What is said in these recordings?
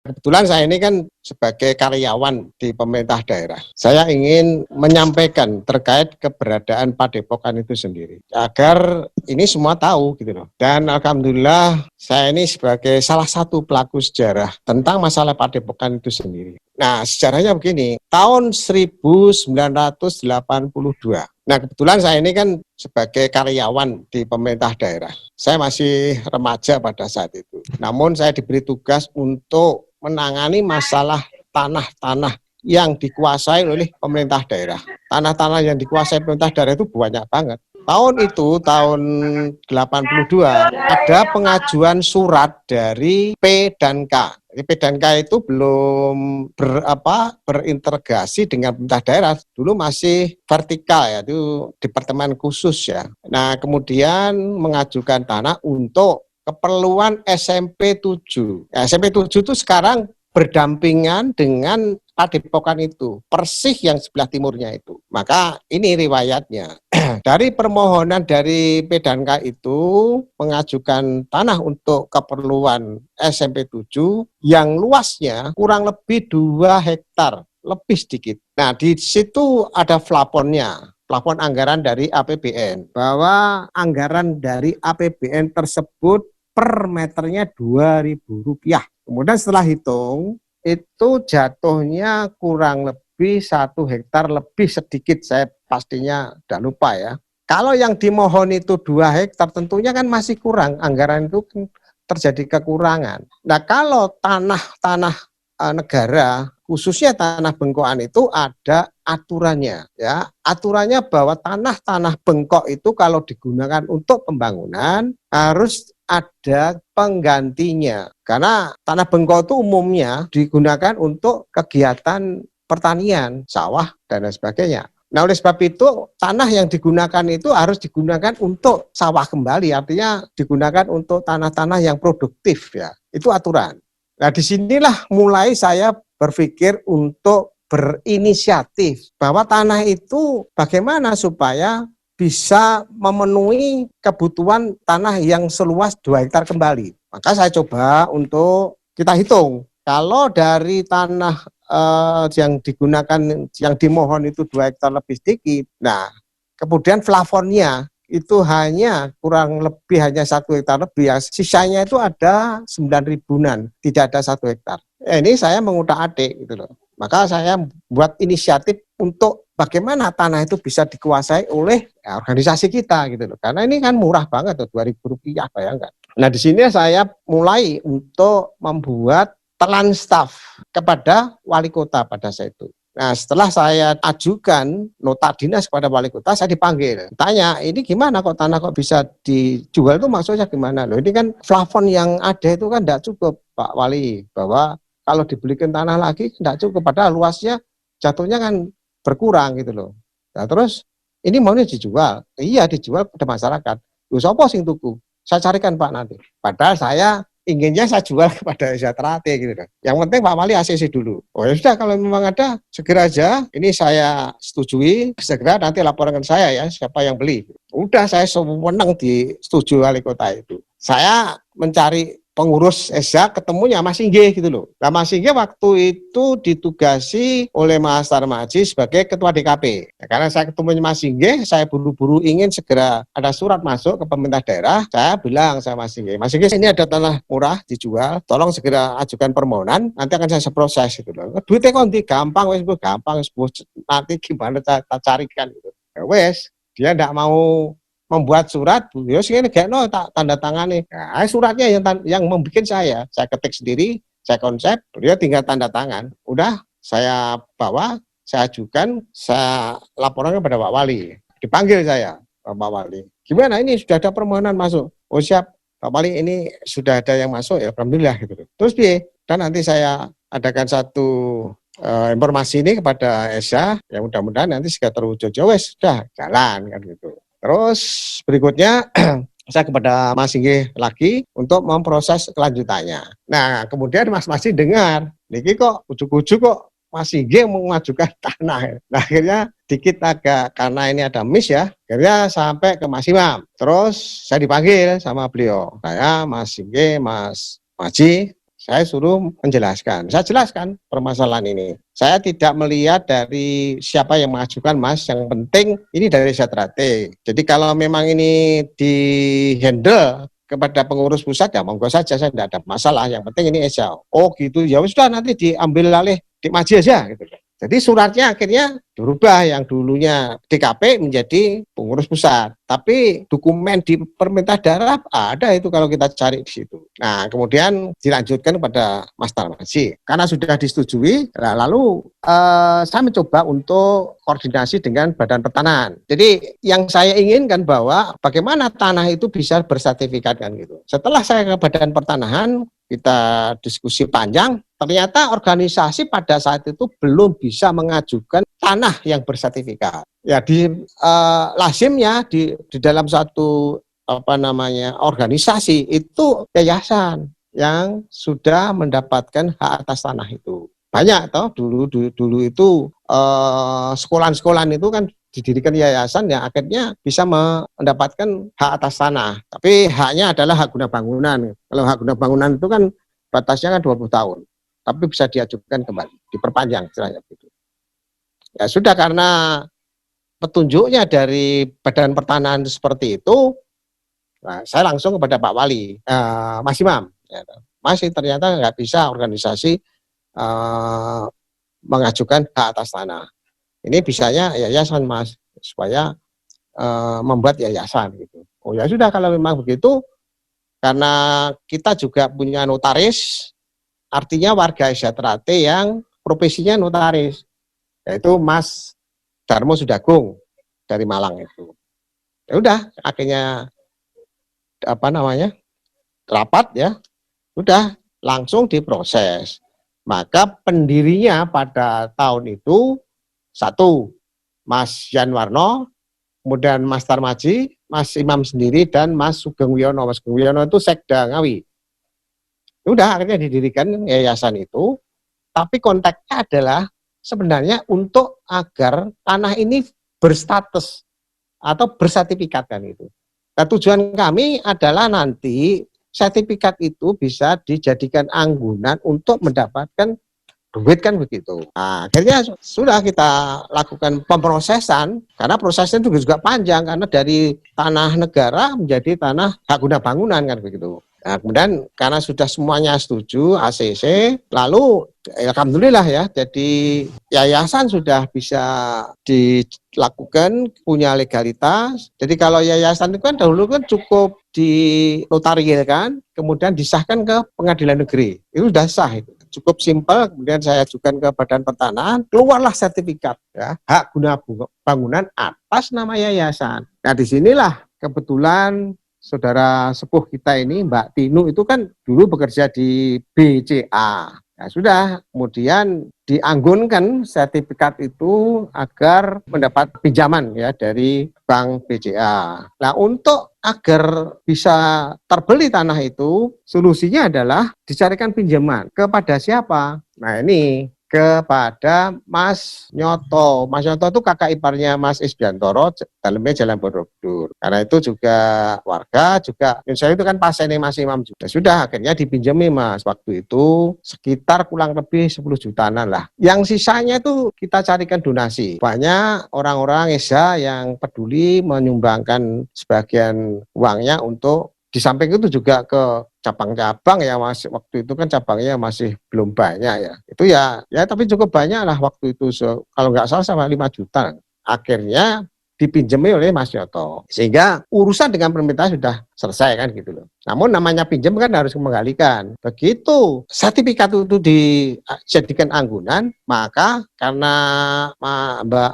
Kebetulan saya ini kan sebagai karyawan di pemerintah daerah. Saya ingin menyampaikan terkait keberadaan Padepokan itu sendiri. Agar ini semua tahu gitu loh. Dan alhamdulillah saya ini sebagai salah satu pelaku sejarah tentang masalah Padepokan itu sendiri. Nah, sejarahnya begini, tahun 1982. Nah, kebetulan saya ini kan sebagai karyawan di pemerintah daerah. Saya masih remaja pada saat itu. Namun saya diberi tugas untuk menangani masalah tanah-tanah yang dikuasai oleh pemerintah daerah. Tanah-tanah yang dikuasai pemerintah daerah itu banyak banget. Tahun itu, tahun 82, ada pengajuan surat dari P dan K. P dan K itu belum berintegrasi dengan pemerintah daerah. Dulu masih vertikal ya, itu departemen khusus ya. Nah, kemudian mengajukan tanah untuk keperluan SMP 7. Nah, SMP 7 itu sekarang berdampingan dengan Padepokan itu, Persih yang sebelah timurnya itu. Maka ini riwayatnya. Dari permohonan dari P dan K itu mengajukan tanah untuk keperluan SMP 7 yang luasnya kurang lebih 2 hektar, lebih sedikit. Nah, di situ ada plafonnya. Plafon anggaran dari APBN, bahwa anggaran dari APBN tersebut per meternya Rp2.000. Kemudian setelah hitung, itu jatuhnya kurang lebih 1 hektar lebih sedikit, saya pastinya udah lupa ya. Kalau yang dimohon itu 2 hektar tentunya kan masih kurang, anggaran itu terjadi kekurangan. Nah, kalau tanah-tanah negara, khususnya tanah bengkokan itu ada aturannya ya. Aturannya bahwa tanah-tanah bengkok itu kalau digunakan untuk pembangunan harus ada penggantinya. Karena tanah bengkok itu umumnya digunakan untuk kegiatan pertanian, sawah dan lain sebagainya. Nah, oleh sebab itu tanah yang digunakan itu harus digunakan untuk sawah kembali, artinya digunakan untuk tanah-tanah yang produktif ya. Itu aturan. Nah, disinilah mulai saya berpikir untuk berinisiatif bahwa tanah itu bagaimana supaya bisa memenuhi kebutuhan tanah yang seluas 2 hektar kembali. Maka saya coba untuk kita hitung. Kalau dari tanah yang digunakan, yang dimohon itu 2 hektar lebih sedikit, nah kemudian plafonnya itu hanya kurang lebih hanya 1 hektar lebih, ya, sisanya itu ada 9 ribuan, tidak ada 1 hektar. Ini saya mengutak-atik gitu loh. Maka saya buat inisiatif untuk bagaimana tanah itu bisa dikuasai oleh organisasi kita gitu loh. Karena ini kan murah banget tuh, Rp2.000, bayangkan. Nah, di sini saya mulai untuk membuat telan staf kepada wali kota pada saat itu. Nah, setelah saya ajukan nota dinas kepada wali kota, saya dipanggil. Tanya, ini gimana kok tanah kok bisa dijual, itu maksudnya gimana? Loh, ini kan plafon yang ada itu kan tidak cukup, Pak Wali. Bahwa kalau dibelikan tanah lagi tidak cukup, padahal luasnya jatuhnya kan berkurang gitu loh. Nah, terus ini maunya dijual. Iya, dijual pada masyarakat. Loh, siapa sing tuku? Saya carikan Pak nanti. Padahal saya inginnya saya jual kepada Sejahtera gitu kan. Yang penting Pak Wali ACC dulu. Oh ya sudah, kalau memang ada segera aja. Ini saya setujui, segera nanti laporkan saya ya siapa yang beli. Udah, saya sewenang disetujui wali kota itu. Saya mencari pengurus Esa, ketemunya Mas Inggih gitu loh. Nah, Mas Inggih waktu itu ditugasi oleh Mas Tarmaji sebagai ketua DKP. Nah, karena saya ketemu Mas Inggih, saya buru-buru ingin segera ada surat masuk ke pemerintah daerah. Saya bilang sama Mas Inggih, ini ada tanah murah dijual, tolong segera ajukan permohonan, nanti akan saya proses gitu loh. Duitnya kok gampang, nanti gimana saya carikan gitu. Ya wes, dia enggak mau membuat surat, ya sih ini gak tak tanda tangani. Nah, suratnya yang membuat saya ketik sendiri, saya konsep, beliau tinggal tanda tangan. Udah saya bawa, saya ajukan, saya laporkan kepada Pak Wali. Dipanggil saya, Pak Wali. Gimana ini sudah ada permohonan masuk? Oh siap, Pak Wali, ini sudah ada yang masuk ya, alhamdulillah gitu. Terus piye? Dan nanti saya adakan satu informasi ini kepada Esa, yang mudah-mudahan nanti segera terwujud. Wes sudah jalan kan gitu. Terus berikutnya saya kepada Mas Inggih lagi untuk memproses kelanjutannya. Nah, kemudian Mas Masih dengar, niki kok ujuk-ujuk kok Mas Inggih mengajukan tanah. Nah, akhirnya dikit agak karena ini ada miss ya, akhirnya sampai ke Mas Imam. Terus saya dipanggil sama beliau. Saya, Mas Inggih, Mas Maji, Saya suruh menjelaskan. Saya jelaskan permasalahan ini. Saya tidak melihat dari siapa yang mengajukan, Mas. Yang penting ini dari Setrate. Jadi kalau memang ini di-handle kepada pengurus pusat, ya monggo saja, saya tidak ada masalah. Yang penting ini Esa. Oh gitu, ya sudah nanti diambil alih Dik Maji aja gitu. Jadi suratnya akhirnya dirubah, yang dulunya DKP menjadi pengurus pusat. Tapi dokumen di pemerintah daerah ada itu kalau kita cari di situ. Nah, kemudian dilanjutkan kepada Mas Tarmaji. Karena sudah disetujui, lalu saya mencoba untuk koordinasi dengan Badan Pertanahan. Jadi yang saya inginkan bahwa bagaimana tanah itu bisa bersertifikat kan gitu. Setelah saya ke Badan Pertanahan, kita diskusi panjang, ternyata organisasi pada saat itu belum bisa mengajukan tanah yang bersertifikat. Ya di lazimnya di dalam satu organisasi itu yayasan yang sudah mendapatkan hak atas tanah itu. Banyak toh dulu itu sekolah-sekolahan itu kan didirikan yayasan yang akhirnya bisa mendapatkan hak atas tanah. Tapi haknya adalah hak guna bangunan. Kalau hak guna bangunan itu kan batasnya kan 20 tahun. Tapi bisa diajukan kembali, diperpanjang istilahnya begitu. Ya sudah, karena petunjuknya dari Badan Pertanahan seperti itu, nah, saya langsung kepada Pak Wali, Mas Imam, ya, masih ternyata nggak bisa organisasi mengajukan hak atas tanah. Ini bisanya yayasan, Mas, supaya membuat yayasan gitu. Oh ya sudah, kalau memang begitu, karena kita juga punya notaris, artinya warga Setrate yang profesinya notaris, yaitu Mas Darmo Sudagung dari Malang itu. Ya udah, akhirnya rapat ya, udah langsung diproses. Maka pendirinya pada tahun itu satu, Mas Yanwarno, kemudian Mas Tarmaji, Mas Imam sendiri, dan Mas Sugeng Wiono. Mas Sugeng Wiono itu Sekda Ngawi. Udah, akhirnya didirikan yayasan itu, tapi konteksnya adalah sebenarnya untuk agar tanah ini berstatus atau bersertifikat kan itu. Nah, tujuan kami adalah nanti sertifikat itu bisa dijadikan anggunan untuk mendapatkan duit kan begitu. Nah, akhirnya sudah kita lakukan pemrosesan, karena prosesnya juga panjang, karena dari tanah negara menjadi tanah hak guna bangunan kan begitu. Nah, kemudian karena sudah semuanya setuju ACC, lalu alhamdulillah ya, jadi yayasan sudah bisa dilakukan, punya legalitas. Jadi kalau yayasan itu kan dahulu kan cukup dinotarilkan, kemudian disahkan ke pengadilan negeri, itu sudah sah itu. Cukup simpel, kemudian saya ajukan ke Badan Pertanahan, keluarlah sertifikat ya, hak guna bangunan atas nama yayasan. Nah, disinilah kebetulan saudara sepuh kita ini, Mbak Tinu, itu kan dulu bekerja di BCA. Ya sudah, kemudian dianggunkan sertifikat itu agar mendapat pinjaman ya dari Bank BCA. Nah, untuk agar bisa terbeli tanah itu, solusinya adalah dicarikan pinjaman. Kepada siapa? Nah, ini kepada Mas Nyoto. Mas Nyoto itu kakak iparnya Mas Isbiantoro, dalamnya Jalan Borobudur. Karena itu juga warga, juga saya itu kan pasiennya Mas Imam juga. Sudah, akhirnya dipinjami Mas. Waktu itu sekitar kurang lebih 10 jutaan lah. Yang sisanya itu kita carikan donasi. Banyak orang-orang Esa yang peduli menyumbangkan sebagian uangnya untuk, di samping itu juga ke cabang-cabang ya, Mas. Waktu itu kan cabangnya masih belum banyak ya. Itu ya tapi cukup banyak lah waktu itu. Kalau nggak salah sama 5 juta. Akhirnya dipinjami oleh Mas Nyoto. Sehingga urusan dengan pemerintah sudah selesai kan gitu loh. Namun namanya pinjam kan harus mengembalikan. Begitu sertifikat itu dijadikan anggunan, maka karena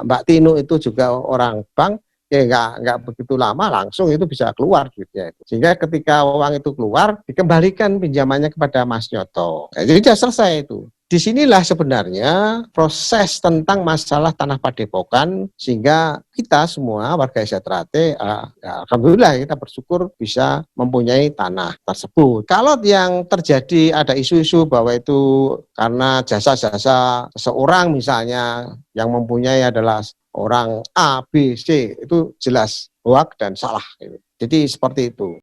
Mbak Tinu itu juga orang bank, ya nggak begitu lama langsung itu bisa keluar duitnya. Sehingga ketika uang itu keluar, dikembalikan pinjamannya kepada Mas Nyoto. Nah, jadi sudah selesai itu. Disinilah sebenarnya proses tentang masalah tanah padepokan, sehingga kita semua warga Setrate, alhamdulillah kita bersyukur bisa mempunyai tanah tersebut. Kalau yang terjadi ada isu-isu bahwa itu karena jasa-jasa seseorang misalnya yang mempunyai adalah orang A, B, C, itu jelas hoak dan salah. Jadi seperti itu.